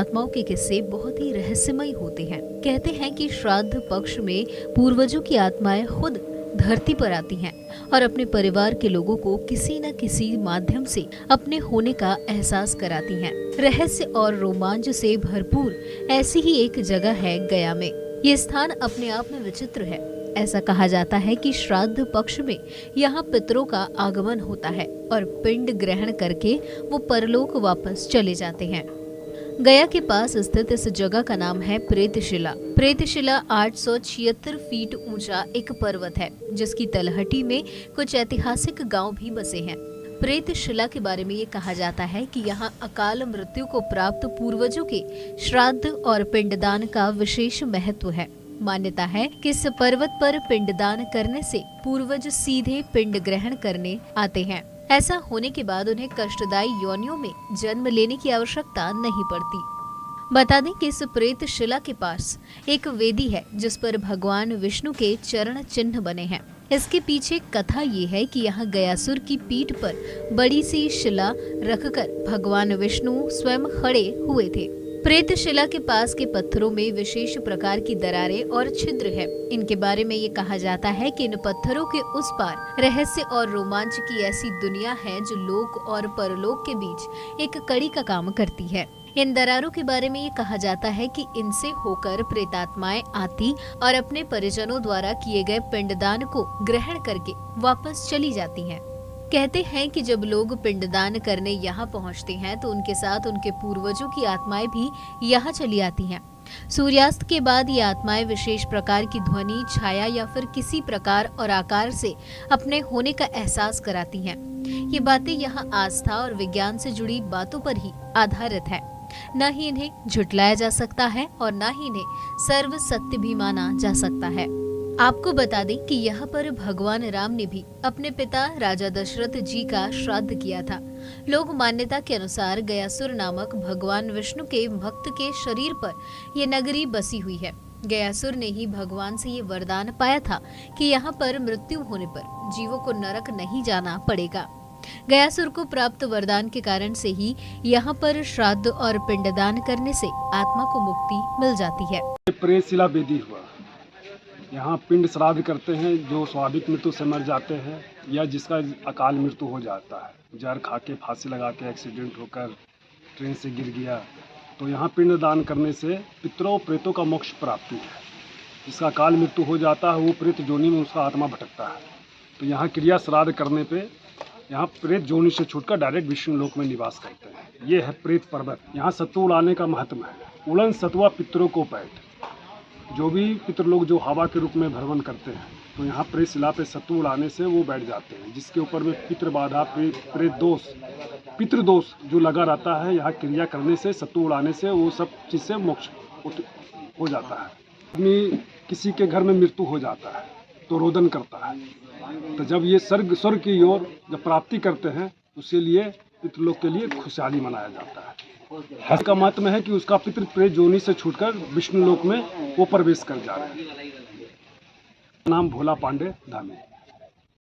आत्माओं के किस्से बहुत ही रहस्यमय होते हैं। कहते हैं कि श्राद्ध पक्ष में पूर्वजों की आत्माएं खुद धरती पर आती हैं और अपने परिवार के लोगों को किसी न किसी माध्यम से अपने होने का एहसास कराती हैं। रहस्य और रोमांच से भरपूर ऐसी ही एक जगह है गया में। ये स्थान अपने आप में विचित्र है। ऐसा कहा जाता है कि श्राद्ध पक्ष में यहाँ पितरों का आगमन होता है और पिंड ग्रहण करके वो परलोक वापस चले जाते हैं। गया के पास स्थित इस जगह का नाम है प्रेतशिला। प्रेतशिला 876 फीट ऊंचा एक पर्वत है, जिसकी तलहटी में कुछ ऐतिहासिक गांव भी बसे हैं। प्रेतशिला के बारे में ये कहा जाता है कि यहाँ अकाल मृत्यु को प्राप्त पूर्वजों के श्राद्ध और पिंडदान का विशेष महत्व है। मान्यता है कि इस पर्वत पर पिंडदान करने से पूर्वज सीधे पिंड ग्रहण करने आते हैं। ऐसा होने के बाद उन्हें कष्टदायी योनियों में जन्म लेने की आवश्यकता नहीं पड़ती। बता दें कि इस प्रेतशिला के पास एक वेदी है, जिस पर भगवान विष्णु के चरण चिन्ह बने हैं। इसके पीछे कथा ये है कि यहाँ गयासुर की पीठ पर बड़ी सी शिला रखकर भगवान विष्णु स्वयं खड़े हुए थे। प्रेतशिला के पास के पत्थरों में विशेष प्रकार की दरारें और छिद्र है। इनके बारे में ये कहा जाता है कि इन पत्थरों के उस पार रहस्य और रोमांच की ऐसी दुनिया है जो लोक और परलोक के बीच एक कड़ी का काम करती है। इन दरारों के बारे में ये कहा जाता है कि इनसे होकर प्रेतात्माएं आती और अपने परिजनों द्वारा किए गए पिंडदान को ग्रहण करके वापस चली जाती हैं। कहते हैं कि जब लोग पिंडदान करने यहाँ पहुँचते हैं तो उनके साथ उनके पूर्वजों की आत्माएं भी यहाँ चली आती हैं। सूर्यास्त के बाद ये आत्माएं विशेष प्रकार की ध्वनि, छाया या फिर किसी प्रकार और आकार से अपने होने का एहसास कराती हैं। ये बातें यहाँ आस्था और विज्ञान से जुड़ी बातों पर ही आधारित है। न ही इन्हें झुटलाया जा सकता है और न ही इन्हें सर्व सत्य भी माना जा सकता है। आपको बता दें कि यहाँ पर भगवान राम ने भी अपने पिता राजा दशरथ जी का श्राद्ध किया था। लोक मान्यता के अनुसार गयासुर नामक भगवान विष्णु के भक्त के शरीर पर यह नगरी बसी हुई है। गयासुर ने ही भगवान से ये वरदान पाया था कि यहाँ पर मृत्यु होने पर जीवों को नरक नहीं जाना पड़ेगा। गयासुर को प्राप्त वरदान के कारण से ही यहाँ पर श्राद्ध और पिंडदान करने से आत्मा को मुक्ति मिल जाती है। प्रेतशिला वेदी हुआ, यहाँ पिंड श्राद्ध करते हैं जो स्वाभाविक मृत्यु से मर जाते हैं या जिसका अकाल मृत्यु हो जाता है, जहर खा के, फांसी लगा के, एक्सीडेंट होकर, ट्रेन से गिर गया, तो यहाँ पिंड दान करने से पितरों प्रेतों का मोक्ष प्राप्ति है। जिसका अकाल मृत्यु हो जाता है वो प्रेत जोनी में उसका आत्मा भटकता है। तो यहाँ क्रिया श्राद्ध करने पे यहाँ प्रेत जोनी से छूटकर डायरेक्ट विष्णु लोक में निवास करते हैं। ये है प्रेत पर्वत। यहाँ सत्व उड़ाने का महत्व है। उड़न सत्वा पितरों को पैठ। जो भी पितर लोग जो हवा के रूप में भ्रमण करते हैं तो यहाँ प्रेतशिला पे सत्व उड़ाने से वो बैठ जाते हैं, जिसके ऊपर में पितृ बाधा, प्रेत दोष, पितृदोष जो लगा रहता है, यहाँ क्रिया करने से, सत्व उड़ाने से वो सब चीज़ से मोक्ष हो जाता है। आदमी किसी के घर में मृत्यु हो जाता है तो रोदन करता है, तो जब ये स्वर्ग की ओर जब प्राप्ति करते हैं उसके लिए पितृलोक के लिए खुशहाली मनाया जाता है। इसका महत्व है कि उसका पितृ प्रेत जोनी से छूटकर विष्णु लोक में वो प्रवेश कर जा रहे हैं। नाम भोला पांडे धामी।